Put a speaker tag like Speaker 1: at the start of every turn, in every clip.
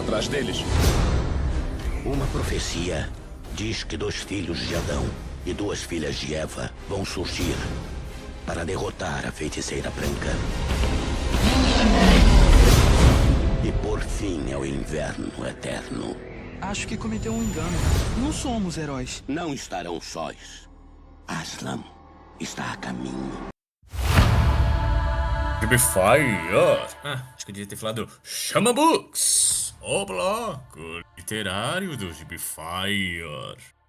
Speaker 1: atrás deles.
Speaker 2: Uma profecia diz que 2 filhos de Adão e 2 filhas de Eva vão surgir para derrotar a feiticeira branca e pôr fim ao inverno eterno.
Speaker 3: Acho que cometeu um engano. Não somos heróis.
Speaker 2: Não estarão sós. Aslan está a caminho.
Speaker 4: Fire. Acho que eu devia ter falado Chama Books, o bloco literário do Fire.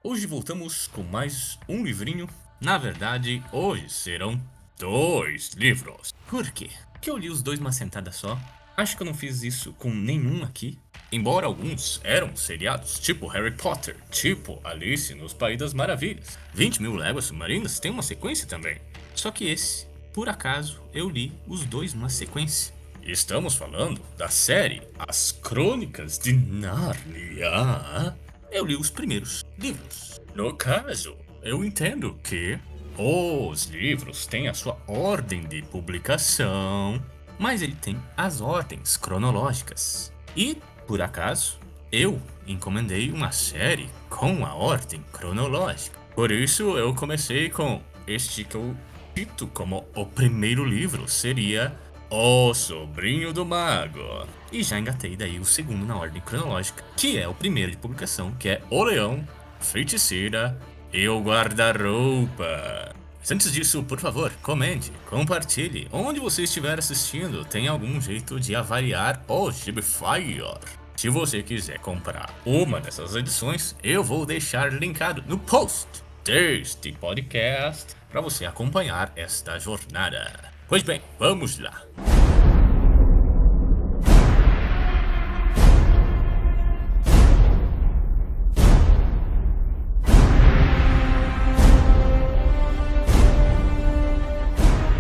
Speaker 4: Hoje voltamos com mais um livrinho. Na verdade, hoje serão 2 livros. Por quê? Porque eu li os 2 numa sentada só. Acho que eu não fiz isso com nenhum aqui. Embora alguns eram seriados, tipo Harry Potter, tipo Alice nos País das Maravilhas. 20.000 Léguas Submarinas tem uma sequência também. Só que esse, por acaso, eu li os 2 numa sequência. Estamos falando da série As Crônicas de Nárnia. Eu li os primeiros livros. No caso, eu entendo que os livros têm a sua ordem de publicação, mas ele tem as ordens cronológicas. E, por acaso, eu encomendei uma série com a ordem cronológica. Por isso, eu comecei com este que eu cito como o primeiro livro, seria O Sobrinho do Mago. E já engatei daí o segundo na ordem cronológica, que é o primeiro de publicação, que é O Leão, Feiticeira e o Guarda-Roupa. Mas antes disso, por favor, comente, compartilhe. Onde você estiver assistindo, tem algum jeito de avaliar o Fire. Se você quiser comprar uma dessas edições, eu vou deixar linkado no post deste podcast para você acompanhar esta jornada. Pois bem, vamos lá.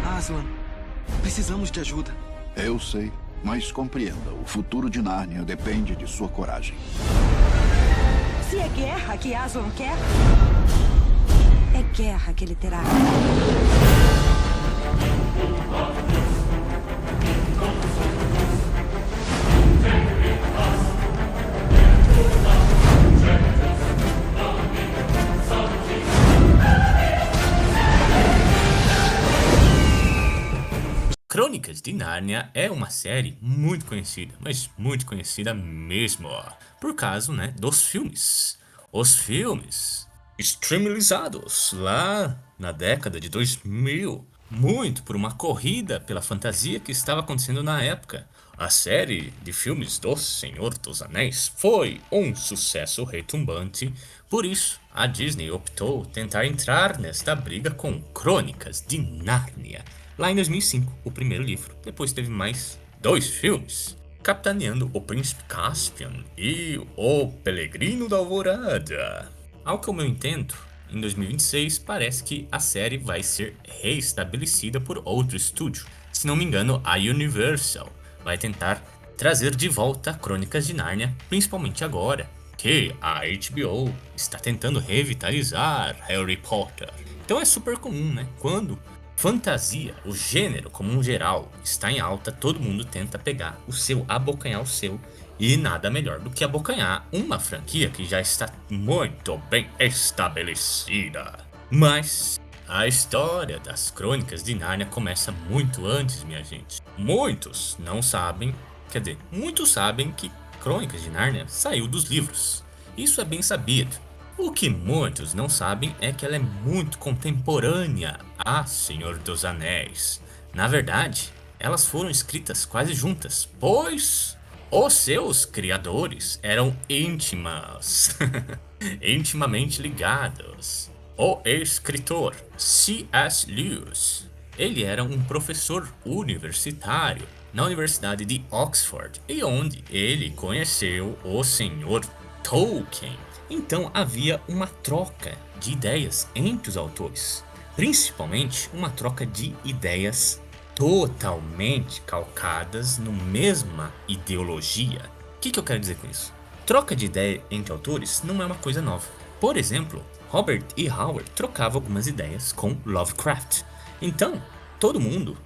Speaker 3: Aslan, precisamos de ajuda.
Speaker 5: Eu sei, mas compreenda, o futuro de Nárnia depende de sua coragem.
Speaker 6: Se é guerra que Aslan quer, é guerra que ele terá.
Speaker 4: Crônicas de Nárnia é uma série muito conhecida, mas muito conhecida mesmo, por causa, dos filmes. Os filmes streamlizados lá na década de 2000, muito por uma corrida pela fantasia que estava acontecendo na época. A série de filmes do Senhor dos Anéis foi um sucesso retumbante, por isso a Disney optou tentar entrar nesta briga com Crônicas de Nárnia. Lá em 2005, o primeiro livro. Depois teve mais 2 filmes, capitaneando o Príncipe Caspian e o Peregrino da Alvorada. Ao que eu entendo, em 2026 parece que a série vai ser reestabelecida por outro estúdio. Se não me engano, a Universal vai tentar trazer de volta Crônicas de Nárnia, principalmente agora que a HBO está tentando revitalizar Harry Potter. Então é super comum, quando fantasia, o gênero como um geral, está em alta, todo mundo tenta pegar o seu, abocanhar o seu, e nada melhor do que abocanhar uma franquia que já está muito bem estabelecida. Mas a história das Crônicas de Nárnia começa muito antes, minha gente. Muitos não sabem, muitos sabem que Crônicas de Nárnia saiu dos livros. Isso é bem sabido. O que muitos não sabem é que ela é muito contemporânea a Senhor dos Anéis. Na verdade, elas foram escritas quase juntas, pois os seus criadores eram intimamente ligados. O escritor C.S. Lewis, ele era um professor universitário na Universidade de Oxford, e onde ele conheceu o Senhor Tolkien. Então havia uma troca de ideias entre os autores, principalmente uma troca de ideias totalmente calcadas na mesma ideologia. O que eu quero dizer com isso? Troca de ideia entre autores não é uma coisa nova. Por exemplo, Robert E. Howard trocava algumas ideias com Lovecraft. Então, todo mundo,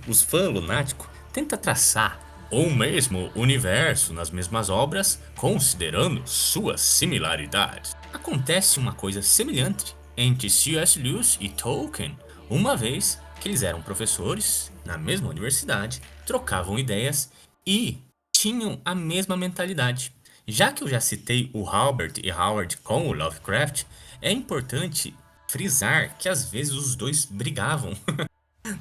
Speaker 4: os fãs lunáticos, tenta traçar o mesmo universo nas mesmas obras, considerando suas similaridades. Acontece uma coisa semelhante entre C.S. Lewis e Tolkien, uma vez que eles eram professores na mesma universidade, trocavam ideias e tinham a mesma mentalidade. Já que eu já citei o Albert e Howard com o Lovecraft, é importante frisar que às vezes os dois brigavam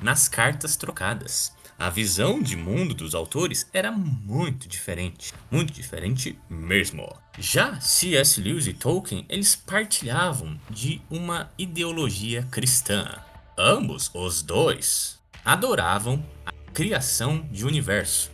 Speaker 4: nas cartas trocadas. A visão de mundo dos autores era muito diferente mesmo. Já C.S. Lewis e Tolkien, eles partilhavam de uma ideologia cristã. Ambos, os dois, adoravam a criação de universo.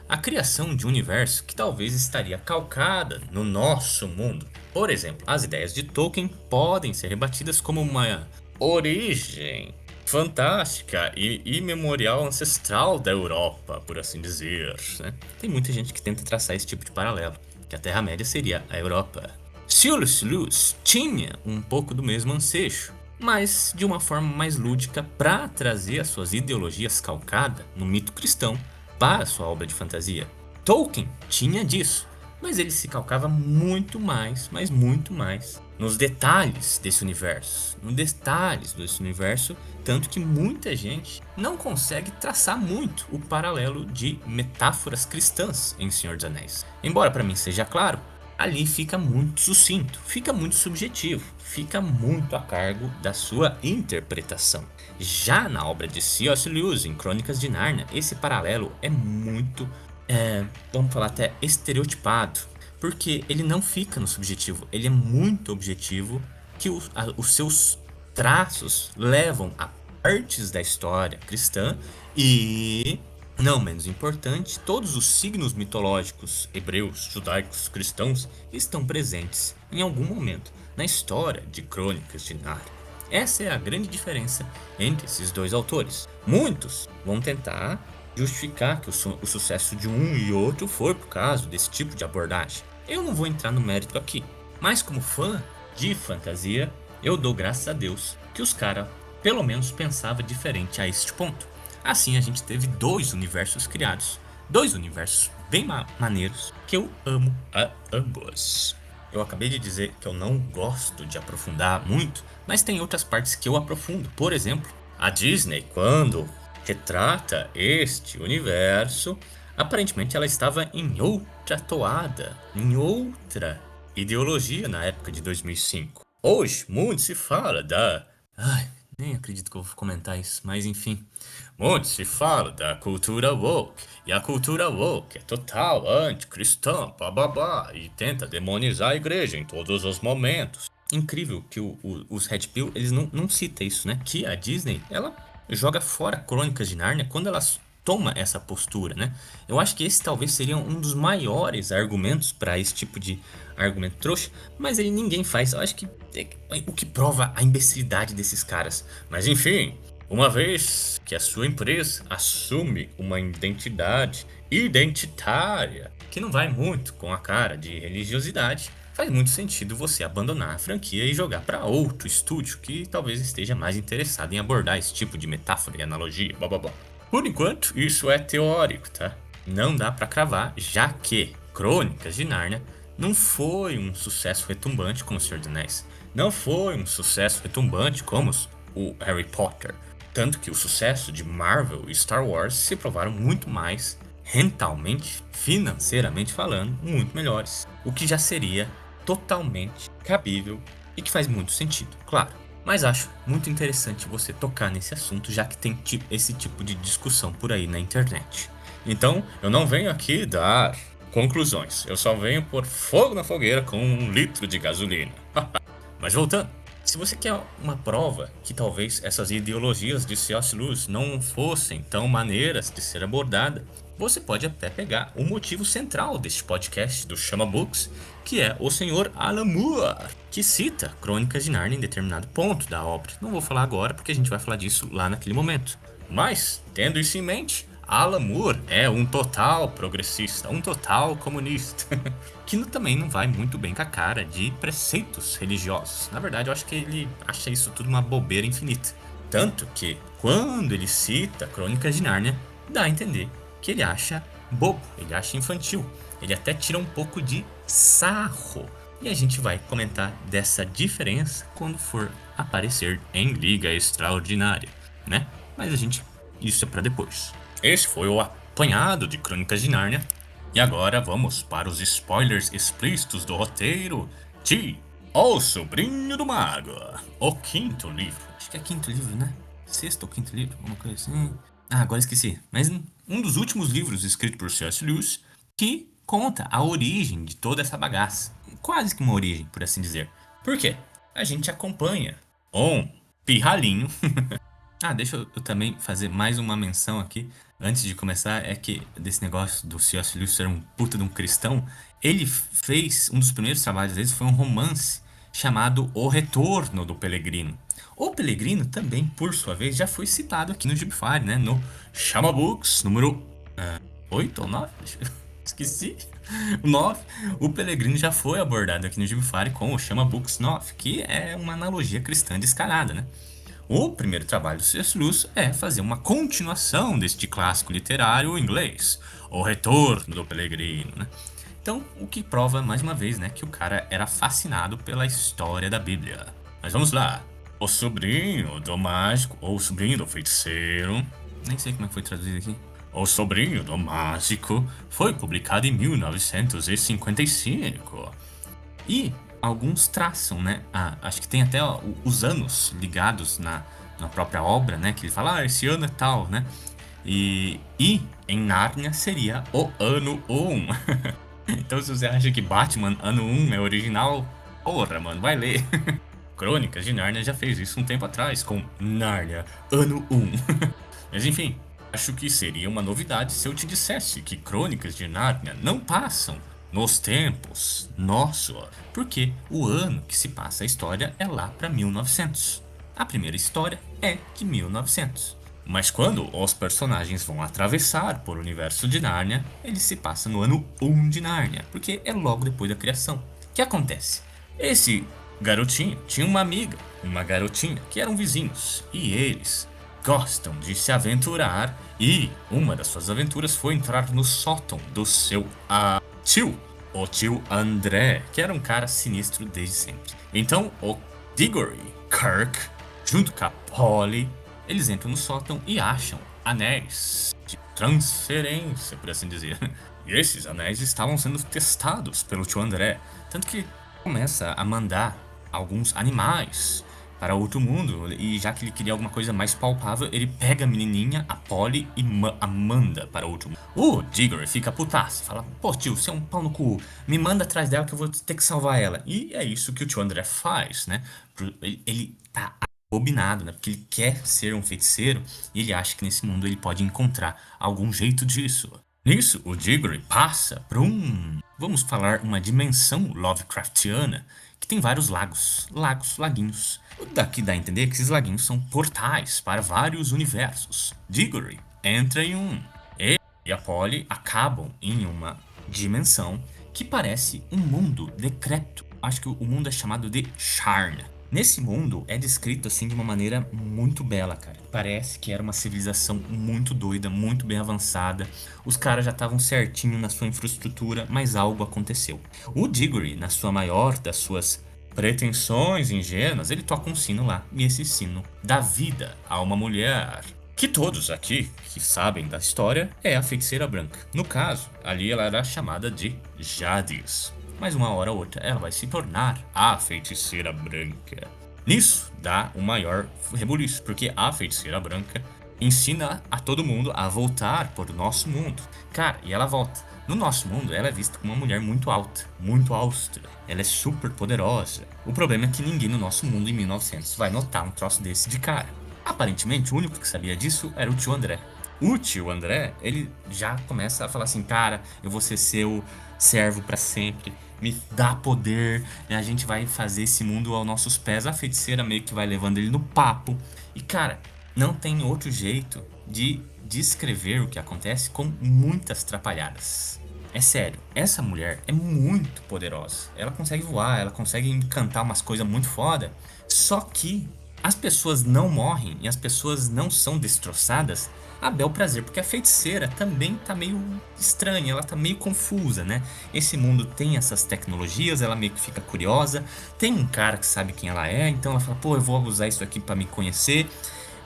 Speaker 4: A criação de um universo que talvez estaria calcada no nosso mundo. Por exemplo, as ideias de Tolkien podem ser rebatidas como uma origem fantástica e imemorial ancestral da Europa, por assim dizer, né? Tem muita gente que tenta traçar esse tipo de paralelo, que a Terra-média seria a Europa. C.S. Lewis tinha um pouco do mesmo ansejo, mas de uma forma mais lúdica para trazer as suas ideologias calcadas no mito cristão para sua obra de fantasia. Tolkien tinha disso, mas ele se calcava muito mais, mas muito mais, nos detalhes desse universo, tanto que muita gente não consegue traçar muito o paralelo de metáforas cristãs em Senhor dos Anéis. Embora para mim seja claro, ali fica muito sucinto, fica muito subjetivo, fica muito a cargo da sua interpretação. Já na obra de C.S. Lewis, em Crônicas de Nárnia, esse paralelo é muito, vamos falar até estereotipado, porque ele não fica no subjetivo, ele é muito objetivo, que os seus traços levam a partes da história cristã e, não menos importante, todos os signos mitológicos hebreus, judaicos, cristãos estão presentes em algum momento na história de Crônicas de Nárnia. Essa é a grande diferença entre esses dois autores. Muitos vão tentar justificar que o sucesso de um e outro foi por causa desse tipo de abordagem. Eu não vou entrar no mérito aqui, mas como fã de fantasia, eu dou graças a Deus que os caras pelo menos pensavam diferente a este ponto. Assim a gente teve dois universos criados, dois universos bem maneiros, que eu amo a ambos. Eu acabei de dizer que eu não gosto de aprofundar muito, mas tem outras partes que eu aprofundo. Por exemplo, a Disney, quando retrata este universo, aparentemente ela estava em outra toada, em outra ideologia na época de 2005. Hoje, muito se fala da... nem acredito que eu vou comentar isso, mas enfim. Muito se fala da cultura woke, e a cultura woke é total anticristã, bababá, e tenta demonizar a igreja em todos os momentos. Incrível que os Red Pill, eles não citam isso, né? Que a Disney, ela joga fora Crônicas de Nárnia quando ela toma essa postura, né? Eu acho que esse talvez seria um dos maiores argumentos para esse tipo de argumento trouxa, mas aí ninguém faz. Eu acho que é o que prova a imbecilidade desses caras. Mas enfim, uma vez que a sua empresa assume uma identidade identitária que não vai muito com a cara de religiosidade, faz muito sentido você abandonar a franquia e jogar para outro estúdio que talvez esteja mais interessado em abordar esse tipo de metáfora e analogia, blá blá blá. Por enquanto, isso é teórico, tá? Não dá pra cravar, já que Crônicas de Nárnia não foi um sucesso retumbante como o Senhor dos Anéis. Não foi um sucesso retumbante como o Harry Potter. Tanto que o sucesso de Marvel e Star Wars se provaram muito mais rentalmente, financeiramente falando, muito melhores. O que já seria totalmente cabível e que faz muito sentido, claro. Mas acho muito interessante você tocar nesse assunto, já que tem esse tipo de discussão por aí na internet. Então, eu não venho aqui dar conclusões, eu só venho pôr fogo na fogueira com 1 litro de gasolina. Mas voltando, se você quer uma prova que talvez essas ideologias de C.S. Lewis não fossem tão maneiras de ser abordada, você pode até pegar o motivo central deste podcast do Chama Books, que é o senhor Alan Moore, que cita Crônicas de Nárnia em determinado ponto da obra. Não vou falar agora porque a gente vai falar disso lá naquele momento. Mas, tendo isso em mente, Alan Moore é um total progressista, um total comunista, que também não vai muito bem com a cara de preceitos religiosos. Na verdade, eu acho que ele acha isso tudo uma bobeira infinita. Tanto que, quando ele cita Crônicas de Nárnia, dá a entender que ele acha bobo, ele acha infantil, ele até tira um pouco de sarro. E a gente vai comentar dessa diferença quando for aparecer em Liga Extraordinária, né? Mas isso é pra depois. Esse foi o apanhado de Crônicas de Nárnia. E agora vamos para os spoilers explícitos do roteiro de O Sobrinho do Mago, o quinto livro. Acho que é quinto livro, né? Sexto ou quinto livro, alguma coisa assim. Ah, agora esqueci. Mas um dos últimos livros escrito por C.S. Lewis que conta a origem de toda essa bagaça. Quase que uma origem, por assim dizer. Por quê? A gente acompanha um pirralhinho. Ah, deixa eu também fazer mais uma menção aqui, antes de começar, é que desse negócio do C.S. Lewis ser um puta de um cristão, ele fez, um dos primeiros trabalhos dele foi um romance chamado O Retorno do Pelegrino. O Pelegrino também, por sua vez, já foi citado aqui no Gibify, né, no Chama Books, número 8 ou 9? Esqueci. O 9. O Pelegrino já foi abordado aqui no Gibify com o Chama Books 9, que é uma analogia cristã descarada, né? O primeiro trabalho do C.S. Lewis é fazer uma continuação deste clássico literário inglês, O Retorno do Pelegrino, né? Então, o que prova, mais uma vez, né, que o cara era fascinado pela história da Bíblia. Mas vamos lá. O Sobrinho do Mágico, ou O Sobrinho do Feiticeiro, nem sei como é que foi traduzido aqui. O Sobrinho do Mágico foi publicado em 1955. E alguns traçam, né? Acho que tem até os anos ligados na própria obra, né? Que ele fala, esse ano é tal, né? E em Nárnia seria o ano 1. Então, se você acha que Batman ano 1 é original, porra, mano, vai ler. Crônicas de Nárnia já fez isso um tempo atrás, com Nárnia ano 1. Mas enfim, acho que seria uma novidade se eu te dissesse que Crônicas de Nárnia não passam nos tempos nossos, porque o ano que se passa a história é lá para 1900. A primeira história é de 1900. Mas quando os personagens vão atravessar por o universo de Nárnia, ele se passa no ano 1 de Nárnia, porque é logo depois da criação. O que acontece? Esse garotinho tinha uma amiga, uma garotinha, que eram vizinhos, e eles gostam de se aventurar, e uma das suas aventuras foi entrar no sótão do seu tio, o tio André, que era um cara sinistro desde sempre. Então o Diggory Kirk, junto com a Polly, eles entram no sótão e acham anéis de transferência, por assim dizer. E esses anéis estavam sendo testados pelo tio André, tanto que começa a mandar alguns animais para outro mundo, e já que ele queria alguma coisa mais palpável, ele pega a menininha, a Polly, e a manda para outro mundo. O Diggory fica putaço, fala, pô tio, você é um pau no cu, me manda atrás dela que eu vou ter que salvar ela. E é isso que o tio André faz, né? Ele tá abominado, né? Porque ele quer ser um feiticeiro, e ele acha que nesse mundo ele pode encontrar algum jeito disso. Nisso, o Diggory passa para vamos falar, uma dimensão Lovecraftiana, que tem vários laguinhos. Daqui dá a entender que esses laguinhos são portais para vários universos. Diggory entra em um. Ele e a Polly acabam em uma dimensão que parece um mundo decrépito. Acho que o mundo é chamado de Sharn. Nesse mundo é descrito assim de uma maneira muito bela, cara. Parece que era uma civilização muito doida, muito bem avançada. Os caras já estavam certinho na sua infraestrutura, mas algo aconteceu. O Diggory, na sua maior das suas pretensões ingênuas, ele toca um sino lá. E esse sino dá vida a uma mulher que todos aqui que sabem da história é a Feiticeira Branca. No caso, ali ela era chamada de Jadis. Mas uma hora ou outra ela vai se tornar a Feiticeira Branca. Nisso dá o maior rebuliço, porque a Feiticeira Branca ensina a todo mundo a voltar para o nosso mundo. Cara, e ela volta. No nosso mundo, ela é vista como uma mulher muito alta, muito austera. Ela é super poderosa. O problema é que ninguém no nosso mundo em 1900 vai notar um troço desse de cara. Aparentemente, o único que sabia disso era o tio André. O tio André, ele já começa a falar assim, cara, eu vou ser seu servo para sempre. Me dá poder, a gente vai fazer esse mundo aos nossos pés. A feiticeira meio que vai levando ele no papo. E cara, não tem outro jeito de descrever o que acontece com muitas trapalhadas. É sério, essa mulher é muito poderosa. Ela consegue voar, ela consegue cantar umas coisas muito foda. Só que as pessoas não morrem e as pessoas não são destroçadas a bel prazer, porque a feiticeira também tá meio estranha, ela tá meio confusa, né? Esse mundo tem essas tecnologias, ela meio que fica curiosa, tem um cara que sabe quem ela é, então ela fala, pô, eu vou usar isso aqui pra me conhecer.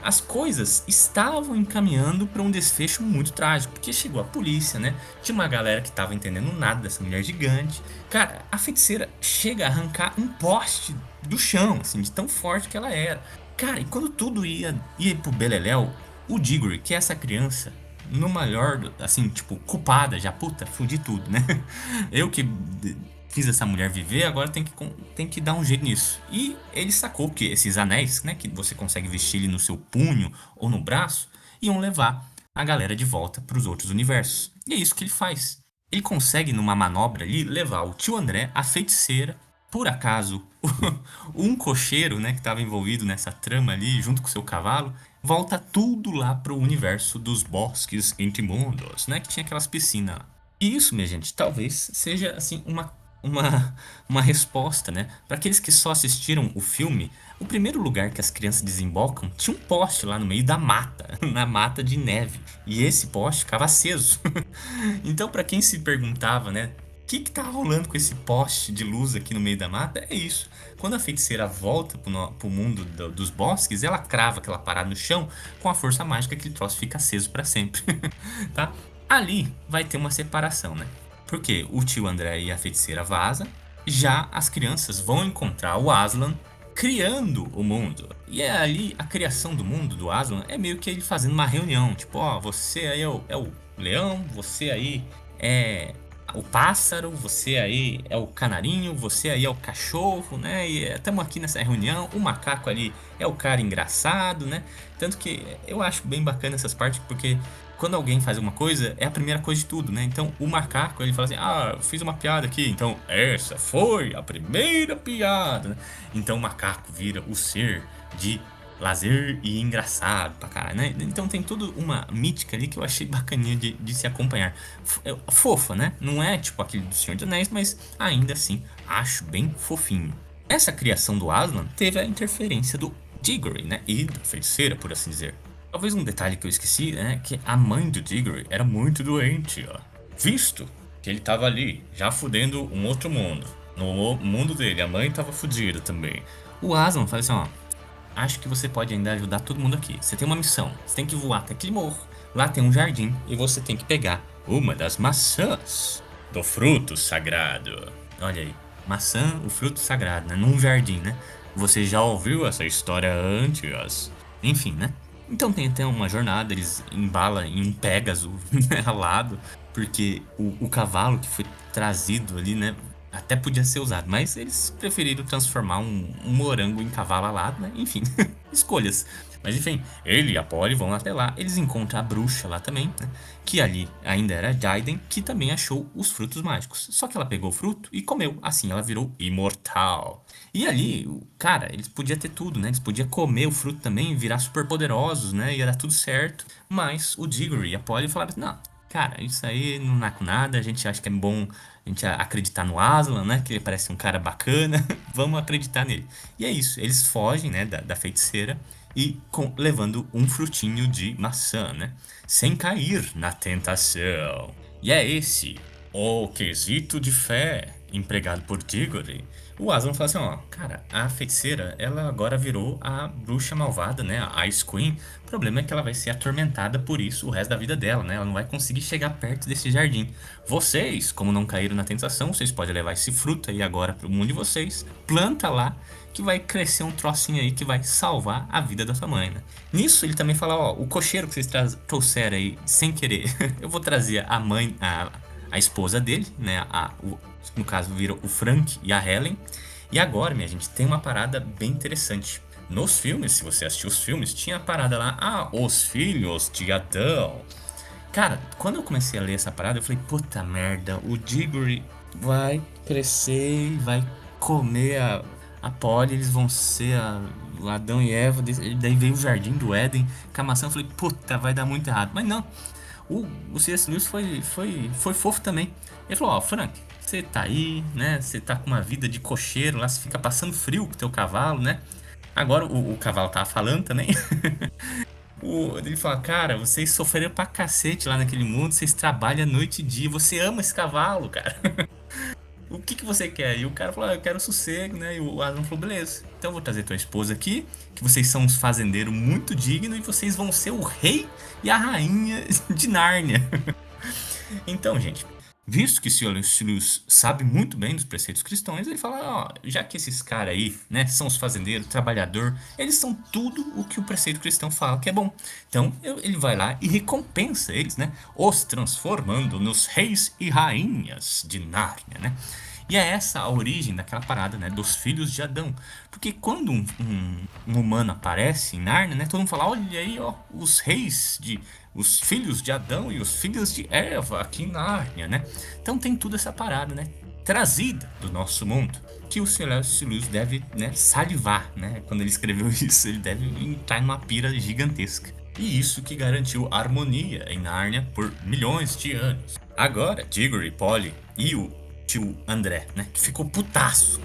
Speaker 4: As coisas estavam encaminhando para um desfecho muito trágico, porque chegou a polícia, né? Tinha uma galera que tava entendendo nada dessa mulher gigante. Cara, a feiticeira chega a arrancar um poste do chão, assim, de tão forte que ela era. Cara, e quando tudo ia pro beleléu, o Diggory, que é essa criança, no maior, assim, tipo, culpada já, puta, fudi tudo, né? Eu que fiz essa mulher viver, agora tem que dar um jeito nisso. E ele sacou que esses anéis, né, que você consegue vestir ele no seu punho ou no braço, iam levar a galera de volta para os outros universos. E é isso que ele faz. Ele consegue, numa manobra ali, levar o tio André, a feiticeira, por acaso, um cocheiro, né, que estava envolvido nessa trama ali, junto com seu cavalo, volta tudo lá pro universo dos bosques intimundos, né, que tinha aquelas piscinas lá. E isso, minha gente, talvez seja, assim, uma resposta, né? Para aqueles que só assistiram o filme, o primeiro lugar que as crianças desembocam tinha um poste lá no meio da mata, na mata de neve. E esse poste ficava aceso. Então, para quem se perguntava, né? O que tá rolando com esse poste de luz aqui no meio da mata? É isso. Quando a feiticeira volta pro mundo dos bosques, ela crava aquela parada no chão com a força mágica que aquele troço fica aceso para sempre. Tá? Ali vai ter uma separação, né? Porque o tio André e a feiticeira vazam, já as crianças vão encontrar o Aslan criando o mundo. E é ali a criação do mundo do Aslan é meio que ele fazendo uma reunião, tipo, ó, você aí é o leão, você aí é o pássaro, você aí é o canarinho, você aí é o cachorro, né? E estamos aqui nessa reunião, o macaco ali é o cara engraçado, né? Tanto que eu acho bem bacana essas partes, porque quando alguém faz alguma coisa, é a primeira coisa de tudo, né? Então, o macaco, ele fala assim, ah, eu fiz uma piada aqui, então essa foi a primeira piada, né? Então, o macaco vira o ser de lazer e engraçado pra caralho, né? Então, tem toda uma mítica ali que eu achei bacaninha de se acompanhar. Fofa, né? Não é tipo aquele do Senhor dos Anéis, mas ainda assim, acho bem fofinho. Essa criação do Aslan teve a interferência do Diggory, né? E da feiticeira, por assim dizer. Talvez um detalhe que eu esqueci, né, que a mãe do Diggory era muito doente, ó. Visto que ele tava ali, já fudendo um outro mundo. No mundo dele, a mãe tava fudida também. O Aslan fala assim, ó, acho que você pode ainda ajudar todo mundo aqui. Você tem uma missão, você tem que voar até aquele morro. Lá tem um jardim e você tem que pegar uma das maçãs do fruto sagrado. Olha aí, maçã, o fruto sagrado, né, num jardim, né. Você já ouviu essa história antes? Enfim, né. Então tem até uma jornada, eles embalam em um Pégaso, né, alado, porque o cavalo que foi trazido ali, né, até podia ser usado, mas eles preferiram transformar um morango em cavalo alado, né, enfim, escolhas. Mas enfim, ele e a Polly vão até lá, eles encontram a bruxa lá também, né, que ali ainda era Jaiden, que também achou os frutos mágicos. Só que ela pegou o fruto e comeu, assim ela virou imortal. E ali, cara, eles podiam ter tudo, né? Eles podiam comer o fruto também, virar super poderosos, né? Ia dar tudo certo. Mas o Diggory e a Polly falaram, não, cara, isso aí não dá com nada, a gente acha que é bom a gente acreditar no Aslan, né? Que ele parece um cara bacana, vamos acreditar nele. E é isso, eles fogem, né, da feiticeira e levando um frutinho de maçã, né? Sem cair na tentação. E é esse o quesito de fé empregado por Diggory. O Aslan fala assim, ó, cara, a feiticeira, ela agora virou a bruxa malvada, né, a Ice Queen. O problema é que ela vai ser atormentada por isso o resto da vida dela, né, ela não vai conseguir chegar perto desse jardim. Vocês, como não caíram na tentação, vocês podem levar esse fruto aí agora pro mundo de vocês, planta lá, que vai crescer um trocinho aí que vai salvar a vida da sua mãe, né. Nisso, ele também fala, ó, o cocheiro que vocês trouxeram aí, sem querer, eu vou trazer a mãe, a esposa dele, né, no caso viram o Frank e a Helen. E agora, minha gente, tem uma parada bem interessante. Nos filmes, se você assistiu os filmes, tinha a parada lá, os filhos de Adão. Cara, quando eu comecei a ler essa parada, eu falei, puta merda, o Diggory vai crescer e vai comer a Polly, eles vão ser o Adão e Eva, daí veio o Jardim do Éden com a maçã, eu falei, puta, vai dar muito errado. Mas não, o C.S. Lewis foi fofo também. Ele falou, ó, Frank, você tá aí, né, você tá com uma vida de cocheiro lá, você fica passando frio com o teu cavalo, né, Agora o cavalo tava falando também. Ele fala, cara, vocês sofreram pra cacete lá naquele mundo, vocês trabalham noite e dia, você ama esse cavalo, cara. O que você quer? E o cara falou, eu quero sossego, né? E o Aslan falou, beleza, então eu vou trazer tua esposa aqui, que vocês são uns fazendeiros muito dignos e vocês vão ser o rei e a rainha de Nárnia. Então, gente, visto que o C.S. Lewis sabe muito bem dos preceitos cristãos, ele fala, ó, já que esses caras aí, né, são os fazendeiros, trabalhador, eles são tudo o que o preceito cristão fala que é bom. Então, ele vai lá e recompensa eles, né, os transformando nos reis e rainhas de Nárnia, né. E é essa a origem daquela parada, né, dos filhos de Adão. Porque quando um humano aparece em Nárnia, né, todo mundo fala, olha aí, ó, os filhos de Adão e os filhos de Eva aqui em Nárnia, né? Então tem tudo essa parada, né, trazida do nosso mundo, que o C.S. Lewis deve, né, salivar, né, quando ele escreveu isso, ele deve entrar numa pira gigantesca. E isso que garantiu harmonia em Nárnia por milhões de anos. Agora, Diggory, Polly e o tio André, né, que ficou putaço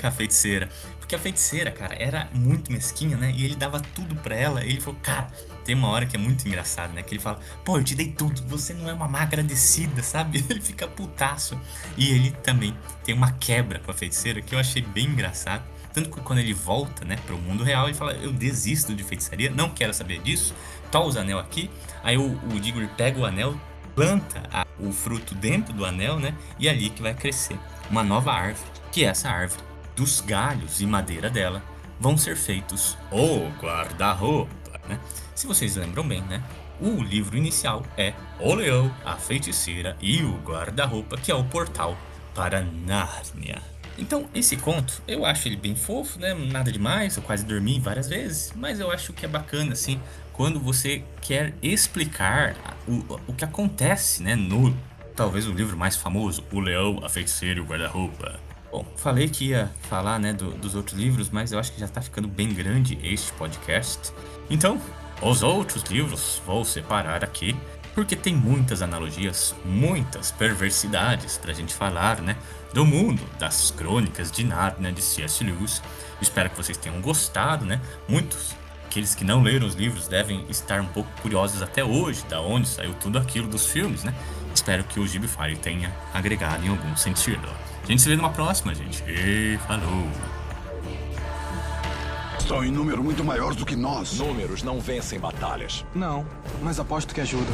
Speaker 4: com a feiticeira, porque a feiticeira, cara, era muito mesquinha, né, e ele dava tudo pra ela, e ele falou, cara, tem uma hora que é muito engraçado, né, que ele fala, pô, eu te dei tudo, você não é uma má agradecida, sabe, ele fica putaço, e ele também tem uma quebra com a feiticeira, que eu achei bem engraçado, tanto que quando ele volta, né, pro mundo real, ele fala, eu desisto de feitiçaria, não quero saber disso, tá os anel aqui, aí o Diggory pega o anel, planta o fruto dentro do anel, né? E é ali que vai crescer uma nova árvore, que é essa árvore, dos galhos e madeira dela, vão ser feitos o guarda-roupa, né? Se vocês lembram bem, né? O livro inicial é O Leão, a Feiticeira e o Guarda-Roupa, que é o portal para Nárnia. Então, esse conto, eu acho ele bem fofo, né? Nada demais, eu quase dormi várias vezes, mas eu acho que é bacana, assim, quando você quer explicar o que acontece, né, no talvez o livro mais famoso, O Leão, a Feiticeira e o Guarda-Roupa. Bom, falei que ia falar, né, dos outros livros, mas eu acho que já tá ficando bem grande este podcast. Então, os outros livros vou separar aqui, porque tem muitas analogias, muitas perversidades pra gente falar, né, do mundo das Crônicas de Nárnia de C.S. Lewis. Espero que vocês tenham gostado, né, muitos. Aqueles que não leram os livros devem estar um pouco curiosos até hoje, da onde saiu tudo aquilo dos filmes, né? Espero que o Gibify tenha agregado em algum sentido. A gente se vê numa próxima, gente. E falou!
Speaker 5: São em número muito maior do que nós.
Speaker 1: Números não vencem batalhas.
Speaker 3: Não, mas aposto que ajuda.